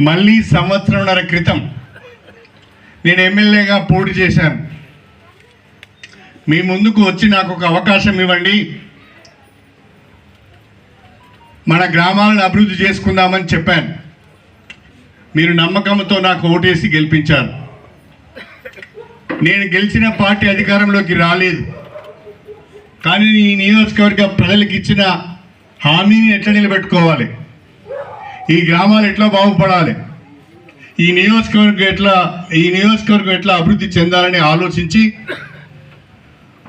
మళ్ళీ సంవత్సరంన్నర క్రితం నేను ఎమ్మెల్యేగా పోటీ చేశాను. మీ ముందుకు వచ్చి నాకు ఒక అవకాశం ఇవ్వండి, మన గ్రామాలను అభివృద్ధి చేసుకుందామని చెప్పాను. మీరు నమ్మకంతో నాకు ఓటేసి గెలిపించారు. నేను గెలిచిన పార్టీ అధికారంలోకి రాలేదు, కానీ ఈ నియోజకవర్గ ప్రజలకు ఇచ్చిన హామీని ఎట్లా నిలబెట్టుకోవాలి, ఈ గ్రామాలు ఎట్లా బాగుపడాలి, ఈ నియోజకవర్గం ఎట్లా అభివృద్ధి చెందాలని ఆలోచించి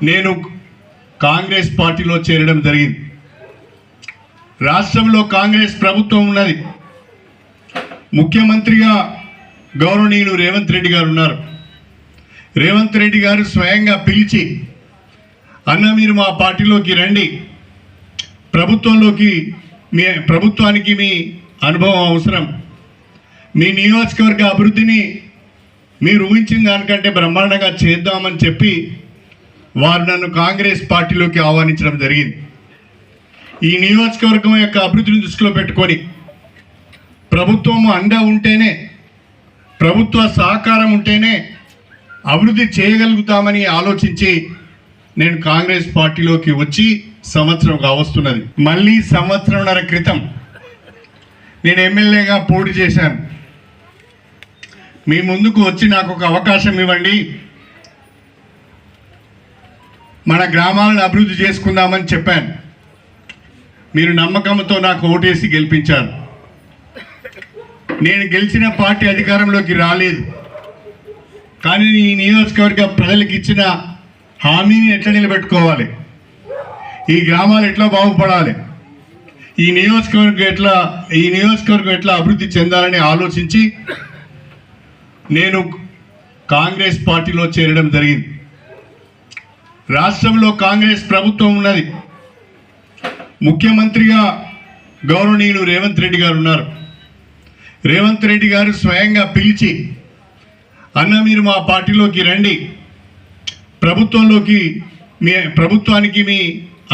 నేను కాంగ్రెస్ పార్టీలో చేరడం జరిగింది. రాష్ట్రంలో కాంగ్రెస్ ప్రభుత్వం ఉన్నది. ముఖ్యమంత్రిగా గౌరవనీయులు రేవంత్ రెడ్డి గారు ఉన్నారు. రేవంత్ రెడ్డి గారు స్వయంగా పిలిచి, అన్న మీరు మా పార్టీలోకి రండి, ప్రభుత్వానికి మీ అనుభవం అవసరం, మీ నియోజకవర్గ అభివృద్ధిని మీరు ఊహించిన దానికంటే బ్రహ్మాండంగా చేద్దామని చెప్పి వారు నన్ను కాంగ్రెస్ పార్టీలోకి ఆహ్వానించడం జరిగింది. ఈ నియోజకవర్గం యొక్క అభివృద్ధిని దృష్టిలో పెట్టుకొని ప్రభుత్వం అండ ఉంటేనే, ప్రభుత్వ సహకారం ఉంటేనే అభివృద్ధి చేయగలుగుతామని ఆలోచించి నేను కాంగ్రెస్ పార్టీలోకి వచ్చి సంవత్సరం కావస్తున్నది. మళ్ళీ సంవత్సరంన్నర క్రితం నేను ఎమ్మెల్యేగా పోటీ చేశాను. మీ ముందుకు వచ్చి నాకు ఒక అవకాశం ఇవ్వండి, మన గ్రామాలను అభివృద్ధి చేసుకుందామని చెప్పాను. మీరు నమ్మకంతో నాకు ఓటేసి గెలిపించారు. నేను గెలిచిన పార్టీ అధికారంలోకి రాలేదు, కానీ ఈ నియోజకవర్గ ప్రజలకు ఇచ్చిన హామీని ఎట్లా నిలబెట్టుకోవాలి, ఈ గ్రామాలు ఎట్లా బాగుపడాలి, ఈ నియోజకవర్గం ఎట్లా అభివృద్ధి చెందాలని ఆలోచించి నేను కాంగ్రెస్ పార్టీలో చేరడం జరిగింది. రాష్ట్రంలో కాంగ్రెస్ ప్రభుత్వం ఉన్నది. ముఖ్యమంత్రిగా గౌరవనీయులు రేవంత్ రెడ్డి గారు ఉన్నారు. రేవంత్ రెడ్డి గారు స్వయంగా పిలిచి, అన్న మీరు మా పార్టీలోకి రండి, ప్రభుత్వానికి మీ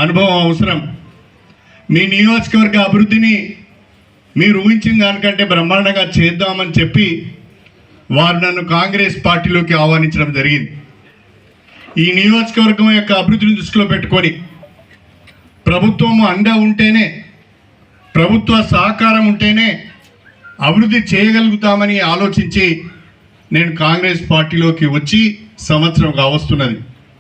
అనుభవం అవసరం, మీ నియోజకవర్గ అభివృద్ధిని మీరు ఊహించిన దానికంటే బ్రహ్మాండంగా చేద్దామని చెప్పి వారు నన్ను కాంగ్రెస్ పార్టీలోకి ఆహ్వానించడం జరిగింది. ఈ నియోజకవర్గం యొక్క అభివృద్ధిని దృష్టిలో పెట్టుకొని ప్రభుత్వం అండ ఉంటేనే, ప్రభుత్వ సహకారం ఉంటేనే అభివృద్ధి చేయగలుగుతామని ఆలోచించి నేను కాంగ్రెస్ పార్టీలోకి వచ్చి సంవత్సరం కావస్తున్నది.